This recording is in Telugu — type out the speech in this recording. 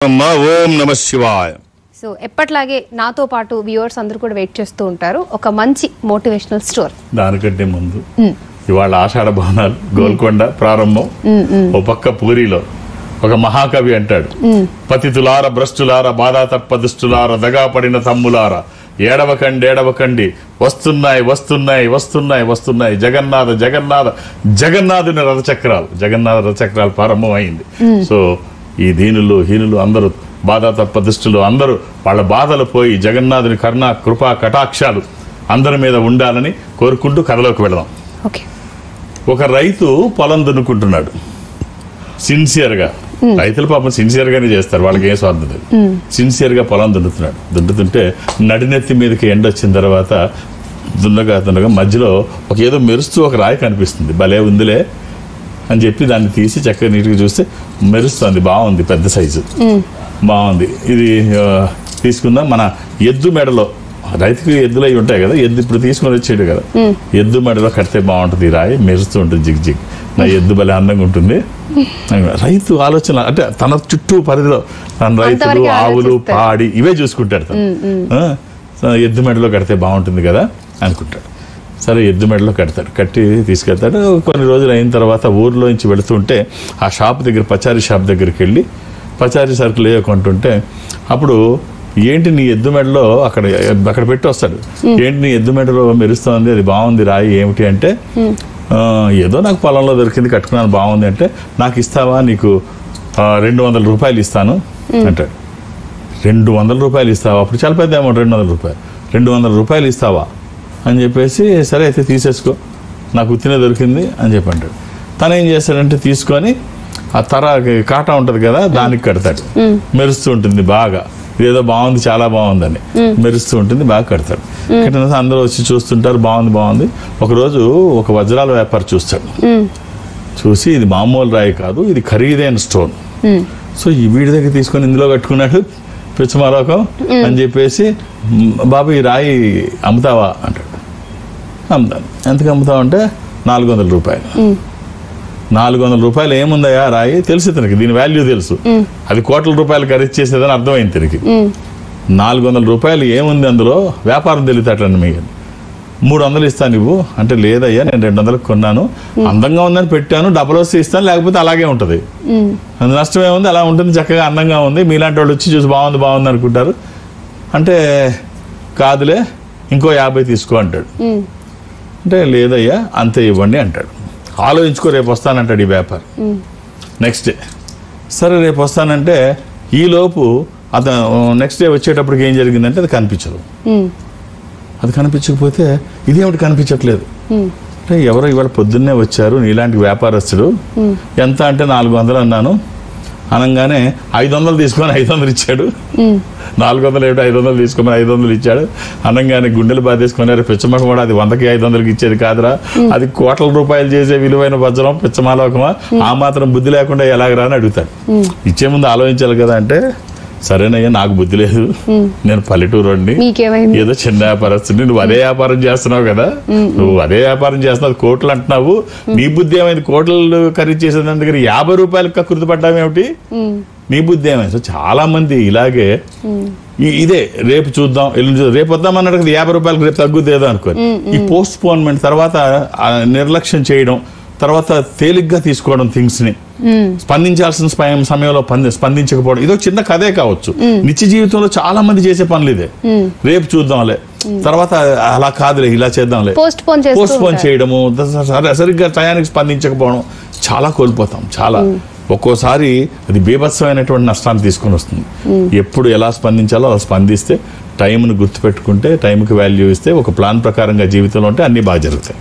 ఓం నమ శివాయ. సో ఎప్పట్లాగే నాతో పాటు వ్యూవర్స్ అందరూ కూడా వెయిట్ చేస్తూ ఉంటారు ఒక మంచి మోటివేషనల్ స్టోరీ. దానికంటే ముందు ఇవాళ ఆషాఢ భవనాలు గోల్కొండ ప్రారంభం. ఓ పక్క పూరిలో ఒక మహాకవి అంటాడు, పతితులార భ్రష్టులార బాధా తప్పదుష్టులార దగా పడిన తమ్ములార ఏడవకండి వస్తున్నాయి వస్తున్నాయి వస్తున్నాయి వస్తున్నాయి జగన్నాథ జగన్నాథ జగన్నాథుని రథచక్రాలు ప్రారంభం అయింది. సో ఈ దీనులు హీనులు అందరూ బాధా తప్పదుష్టులు అందరూ వాళ్ళ బాధలు పోయి జగన్నాథుని కరుణ కృపా కటాక్షాలు అందరి మీద ఉండాలని కోరుకుంటూ కథలోకి వెళదాం. ఒక రైతు పొలం దున్నుకుంటున్నాడు సిన్సియర్గా. రైతులు పాపం సిన్సియర్ గానే చేస్తారు, వాళ్ళకి ఏం స్వార్థం లేదు. సిన్సియర్ గా పొలం దున్నుతుంటే నడినెత్తి మీదకి ఎండ వచ్చిన తర్వాత దున్నగా మధ్యలో ఒక ఏదో మెరుస్తూ ఒక రాయి కనిపిస్తుంది. భలే ఉందిలే అని చెప్పి దాన్ని తీసి చక్కగా నీట్గా చూస్తే మెరుస్తుంది, బాగుంది, పెద్ద సైజు బాగుంది. ఇది తీసుకుందాం. మన ఎద్దు మెడలో, రైతుకి ఎద్దులు అవి ఉంటాయి కదా, ఎద్దు ఇప్పుడు తీసుకొని వచ్చేడు కదా, ఎద్దు మెడలో కడితే బాగుంటుంది, ఈ రాయి మెరుస్తూ ఉంటుంది, జిగ్ జిగ్, నా ఎద్దు భలే అందంగా ఉంటుంది. రైతు ఆలోచన అంటే తన చుట్టూ పరిధిలో తన రైతులు ఆవులు పాడి ఇవే చూసుకుంటాడు. తను ఎద్దు మెడలో కడితే బాగుంటుంది కదా అనుకుంటాడు. సరే ఎద్దు మెడలో కట్టి తీసుకెళ్తాడు. కొన్ని రోజులు అయిన తర్వాత ఊర్లోంచి వెళుతుంటే ఆ షాప్ దగ్గర, పచారీ షాప్ దగ్గరికి వెళ్ళి పచారీ సరుకులు ఏ కొంటుంటే అప్పుడు ఏంటి నీ ఎద్దు మెడలో అక్కడ పెట్టి వస్తాడు. ఏంటి నీ ఎద్దు మెడలో మెరుస్తోంది, అది బాగుంది రాయి ఏమిటి అంటే, ఏదో నాకు పొలంలో దొరికింది కట్టుకున్నాను బాగుంది అంటే, నాకు ఇస్తావా, నీకు 200 రూపాయలు ఇస్తాను అంటాడు. 200 రూపాయలు ఇస్తావా? అప్పుడు చాలా పెద్ద అమౌంట్, 200 రూపాయలు. 200 రూపాయలు ఇస్తావా అని చెప్పేసి, సరే అయితే తీసేసుకో, నాకు ఉత్తినే దొరికింది అని చెప్పి అంటాడు. తను ఏం చేస్తాడంటే తీసుకొని ఆ కాటా ఉంటుంది కదా, దానికి కడతాడు. మెరుస్తూ ఉంటుంది బాగా, ఇదేదో బాగుంది, చాలా బాగుందని మెరుస్తూ ఉంటుంది, బాగా కడతాడు. కట్టిన అందరూ వచ్చి చూస్తుంటారు, బాగుంది. ఒకరోజు ఒక వజ్రాల వ్యాపారి చూస్తాడు. చూసి ఇది మామూలు రాయి కాదు, ఇది ఖరీదైన స్టోన్. సో ఈ వీడి దగ్గర తీసుకొని ఇందులో కట్టుకున్నాడు, పిచ్చమాలోకం అని చెప్పేసి, బాబు ఈ రాయి అమ్ముతావా అంటాడు. అమ్ముతాను. ఎంతకు అమ్ముతావు అంటే 400 రూపాయలు. 400 రూపాయలు ఏముందయా రాయి? తెలుసు తనకి, దీని వాల్యూ తెలుసు, అది కోట్ల రూపాయలు ఖరీదు చేసేదని అర్థమైంది తిరిగి. 400 రూపాయలు ఏముంది అందులో, వ్యాపారం తెలియటట్లని మీకు 300 ఇస్తాను నువ్వు అంటే, లేదయ్యా నేను 200కి కొన్నాను, అందంగా ఉందని పెట్టాను, డబ్బులు వస్తే ఇస్తాను, లేకపోతే అలాగే ఉంటుంది, అందు నష్టం ఏముంది, అలా ఉంటుంది, చక్కగా అందంగా ఉంది, మీలాంటి వాళ్ళు వచ్చి చూసి బాగుంది అనుకుంటారు అంటే, కాదులే ఇంకో 50 తీసుకో అంటాడు. అంటే లేదయ్యా అంతే ఇవ్వండి అంటాడు. ఆలోచించుకో, రేపు వస్తానంటాడు ఈ వ్యాపారి. నెక్స్ట్ డే, సరే రేపు వస్తానంటే, ఈలోపు అతను నెక్స్ట్ డే వచ్చేటప్పటికి ఏం జరిగిందంటే అది కనిపించదు. అది కనిపించకపోతే ఇదేమిటి కనిపించట్లేదు అంటే, ఎవరో ఇవాళ పొద్దున్నే వచ్చారు నీలాంటి వ్యాపారస్తుడు, ఎంత అంటే 400 అన్నాను, అనగానే 500 తీసుకొని 500 ఇచ్చాడు. 400 ఏమిటి 500 తీసుకొని 500 ఇచ్చాడు. అనగానే గుండెలు బాధేసుకున్నారు. పిచ్చమ్మకం కూడా అది 100కి 500కి ఇచ్చేది కాదురా, అది కోట్ల రూపాయలు చేసే విలువైన వజ్రం, పిచ్చమాలోకమా, ఆ మాత్రం బుద్ధి లేకుండా ఎలాగరా అని అడుగుతాడు. ఇచ్చే ముందు ఆలోచించాలి కదా అంటే, సరేనయ్యా నాకు బుద్ధి లేదు, నేను పల్లెటూరుని, ఏదో చిన్న వ్యాపారస్తుని, నువ్వు అదే వ్యాపారం చేస్తున్నావు కదా, నువ్వు అదే వ్యాపారం చేస్తున్నావు, కోట్లు అంటున్నావు, నీ బుద్ధి ఏమైంది, కోట్లు ఖరీదు చేసేదాని దగ్గర 50 రూపాయలు కృతి పడ్డామేమిటి, నీ బుద్ధి ఏమైంది. సో చాలా మంది ఇలాగే ఇదే రేపు చూద్దాం, రేపు వద్దామన్నాడు, 50 రూపాయలకు రేపు తగ్గుదేదో అనుకోని ఈ పోస్ట్ పోన్మెంట్, తర్వాత నిర్లక్ష్యం చేయడం, తర్వాత తేలిగ్గా తీసుకోవడం థింగ్స్ ని, స్పందించాల్సిన సమయంలో స్పందించకపోవడం, ఇదో చిన్న కథే కావచ్చు. నిత్య జీవితంలో చాలా మంది చేసే పనులు ఇదే. రేపు చూద్దాంలే, తర్వాత అలా కాదులే ఇలా చేద్దాంలే, పోస్ట్ పోన్ చేయడము, సరిగ్గా టయానికి స్పందించకపోవడం, చాలా కోల్పోతాం. చాలా ఒక్కోసారి అది బీభత్సమైనటువంటి నష్టాన్ని తీసుకొని వస్తుంది. ఎప్పుడు ఎలా స్పందించాలో అలా స్పందిస్తే, టైంను గుర్తుపెట్టుకుంటే, టైంకి వాల్యూ ఇస్తే, ఒక ప్లాన్ ప్రకారంగా జీవితంలో ఉంటే అన్ని బాగా జరుగుతాయి.